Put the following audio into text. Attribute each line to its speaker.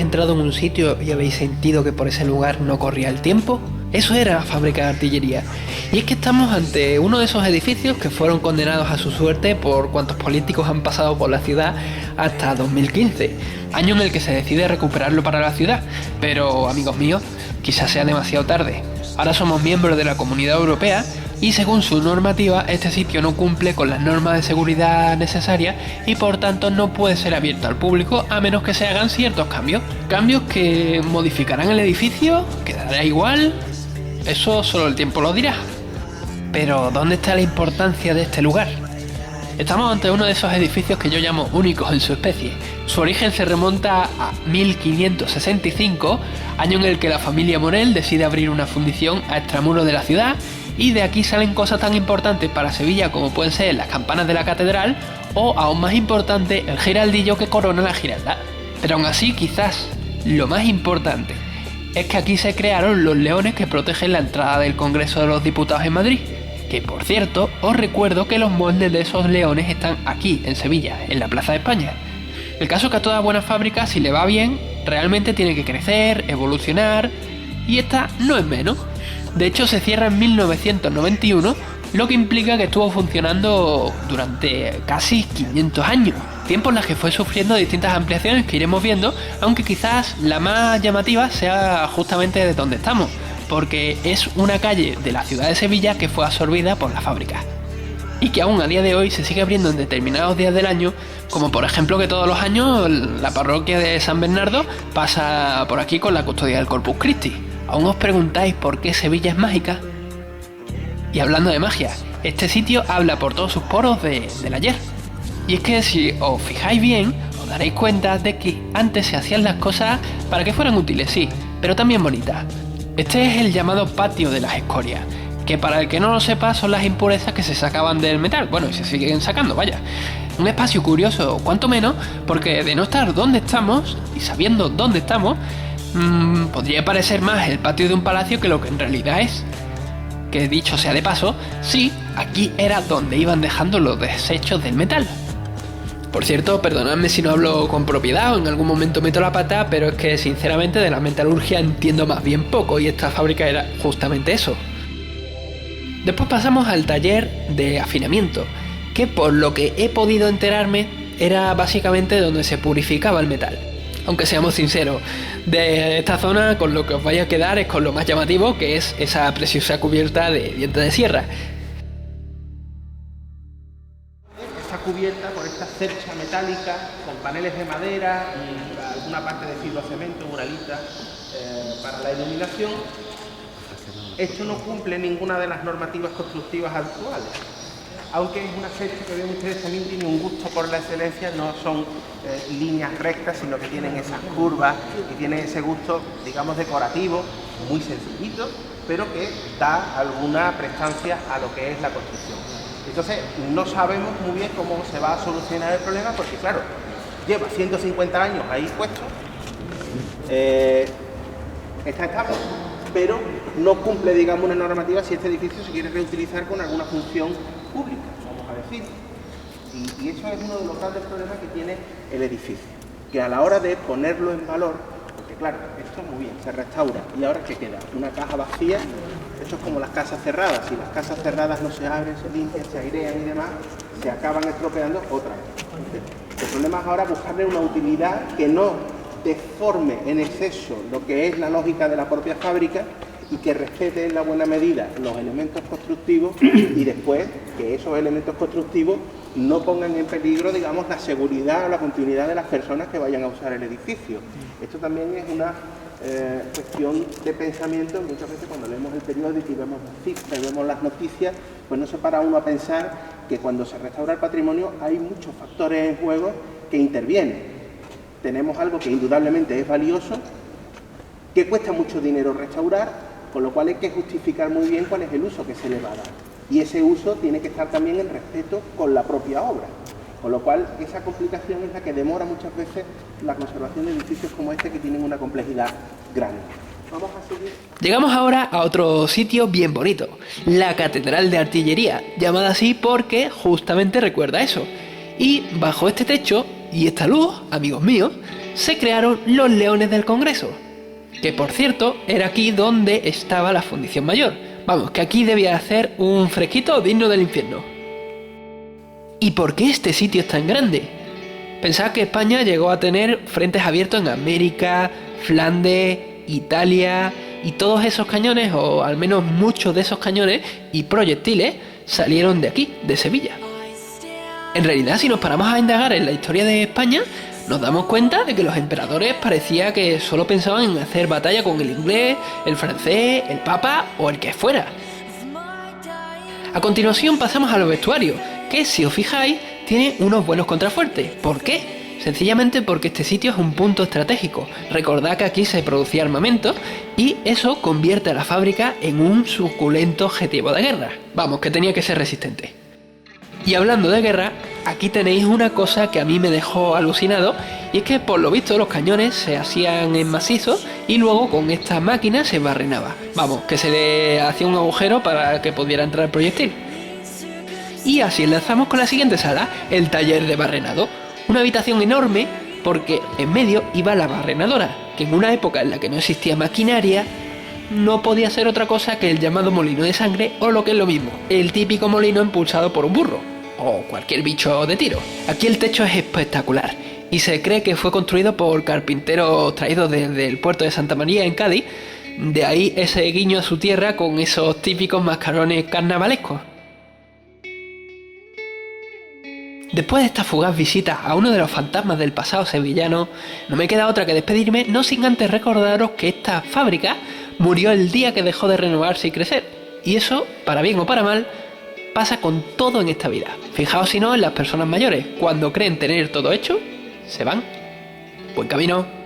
Speaker 1: entrado en un sitio y habéis sentido que por ese lugar no corría el tiempo? Eso era la fábrica de artillería. Y es que estamos ante uno de esos edificios que fueron condenados a su suerte por cuantos políticos han pasado por la ciudad hasta 2015, año en el que se decide recuperarlo para la ciudad. Pero, amigos míos, quizás sea demasiado tarde. Ahora somos miembros de la Comunidad Europea y según su normativa este sitio no cumple con las normas de seguridad necesarias y por tanto no puede ser abierto al público a menos que se hagan ciertos cambios. Cambios que modificarán el edificio, quedará igual, eso solo el tiempo lo dirá. Pero ¿dónde está la importancia de este lugar? Estamos ante uno de esos edificios que yo llamo únicos en su especie. Su origen se remonta a 1565, año en el que la familia Morel decide abrir una fundición a extramuros de la ciudad, y de aquí salen cosas tan importantes para Sevilla como pueden ser las campanas de la catedral o, aún más importante, el giraldillo que corona la Giralda. Pero aún así, quizás lo más importante es que aquí se crearon los leones que protegen la entrada del Congreso de los Diputados en Madrid. Que por cierto, os recuerdo que los moldes de esos leones están aquí, en Sevilla, en la Plaza de España. El caso es que a toda buena fábrica, si le va bien, realmente tiene que crecer, evolucionar, y esta no es menos. De hecho, se cierra en 1991, lo que implica que estuvo funcionando durante casi 500 años. Tiempo en los que fue sufriendo distintas ampliaciones que iremos viendo, aunque quizás la más llamativa sea justamente de donde estamos, porque es una calle de la ciudad de Sevilla que fue absorbida por la fábrica. Y que aún a día de hoy se sigue abriendo en determinados días del año, como por ejemplo que todos los años la parroquia de San Bernardo pasa por aquí con la custodia del Corpus Christi. ¿Aún os preguntáis por qué Sevilla es mágica? Y hablando de magia, este sitio habla por todos sus poros del ayer. Y es que si os fijáis bien, os daréis cuenta de que antes se hacían las cosas para que fueran útiles, sí, pero también bonitas. Este es el llamado patio de las escorias, que para el que no lo sepa son las impurezas que se sacaban del metal, bueno, y se siguen sacando, vaya. Un espacio curioso, cuanto menos, porque de no estar donde estamos, y sabiendo dónde estamos, podría parecer más el patio de un palacio que lo que en realidad es. Que dicho sea de paso, sí, aquí era donde iban dejando los desechos del metal. Por cierto, perdonadme si no hablo con propiedad o en algún momento meto la pata, pero es que sinceramente de la metalurgia entiendo más bien poco y esta fábrica era justamente eso. Después pasamos al taller de afinamiento, que por lo que he podido enterarme era básicamente donde se purificaba el metal. Aunque seamos sinceros, de esta zona con lo que os vaya a quedar es con lo más llamativo, que es esa preciosa cubierta de dientes de sierra.
Speaker 2: Está cubierta por esta cercha metálica con paneles de madera y alguna parte de fibrocemento, muralita para la iluminación. Esto no cumple ninguna de las normativas constructivas actuales. Aunque es una cercha que ven ustedes también tiene un gusto por la excelencia, no son líneas rectas, sino que tienen esas curvas y tienen ese gusto, digamos, decorativo, muy sencillito, pero que da alguna prestancia a lo que es la construcción. Entonces, no sabemos muy bien cómo se va a solucionar el problema, porque claro, lleva 150 años ahí puesto, está estable, pero no cumple, digamos, una normativa si este edificio se quiere reutilizar con alguna función pública, vamos a decir. Y eso es uno de los grandes problemas que tiene el edificio, que a la hora de ponerlo en valor, porque claro, esto muy bien, se restaura, y ahora ¿qué queda? Una caja vacía. Esto es como las casas cerradas, si las casas cerradas no se abren, se limpian, se airean y demás, se acaban estropeando otra vez. El problema es ahora buscarle una utilidad que no deforme en exceso lo que es la lógica de la propia fábrica y que respete en la buena medida los elementos constructivos y después que esos elementos constructivos no pongan en peligro, digamos, la seguridad o la continuidad de las personas que vayan a usar el edificio. Esto también es una cuestión de pensamiento. Muchas veces cuando leemos el periódico y vemos las cifras, vemos las noticias, pues no se para uno a pensar que cuando se restaura el patrimonio hay muchos factores en juego que intervienen. Tenemos algo que indudablemente es valioso, que cuesta mucho dinero restaurar, con lo cual hay que justificar muy bien cuál es el uso que se le va a dar. Y ese uso tiene que estar también en respeto con la propia obra. Con lo cual, esa complicación es la que demora muchas veces la conservación de edificios como este, que tienen una complejidad grande. Vamos a seguir.
Speaker 1: Llegamos ahora a otro sitio bien bonito, la Catedral de Artillería, llamada así porque justamente recuerda eso. Y bajo este techo y esta luz, amigos míos, se crearon los Leones del Congreso, que por cierto era aquí donde estaba la Fundición Mayor. Vamos, que aquí debía hacer un fresquito digno del infierno. ¿Y por qué este sitio es tan grande? Pensad que España llegó a tener frentes abiertos en América, Flandes, Italia, y todos esos cañones, o al menos muchos de esos cañones y proyectiles, salieron de aquí, de Sevilla. En realidad, si nos paramos a indagar en la historia de España, nos damos cuenta de que los emperadores parecía que solo pensaban en hacer batalla con el inglés, el francés, el papa o el que fuera. A continuación pasamos a los vestuarios, que si os fijáis, tienen unos buenos contrafuertes. ¿Por qué? Sencillamente porque este sitio es un punto estratégico. Recordad que aquí se producía armamento y eso convierte a la fábrica en un suculento objetivo de guerra. Vamos, que tenía que ser resistente. Y hablando de guerra, aquí tenéis una cosa que a mí me dejó alucinado, y es que por lo visto los cañones se hacían en macizo y luego con esta máquina se barrenaba. Vamos, que se le hacía un agujero para que pudiera entrar el proyectil. Y así enlazamos con la siguiente sala, el taller de barrenado. Una habitación enorme porque en medio iba la barrenadora, que en una época en la que no existía maquinaria, no podía ser otra cosa que el llamado molino de sangre, o lo que es lo mismo, el típico molino impulsado por un burro, o cualquier bicho de tiro. Aquí el techo es espectacular, y se cree que fue construido por carpinteros traídos desde el puerto de Santa María en Cádiz, de ahí ese guiño a su tierra con esos típicos mascarones carnavalescos. Después de esta fugaz visita a uno de los fantasmas del pasado sevillano, no me queda otra que despedirme, no sin antes recordaros que esta fábrica murió el día que dejó de renovarse y crecer. Y eso, para bien o para mal, pasa con todo en esta vida. Fijaos si no en las personas mayores, cuando creen tener todo hecho, se van. Buen camino.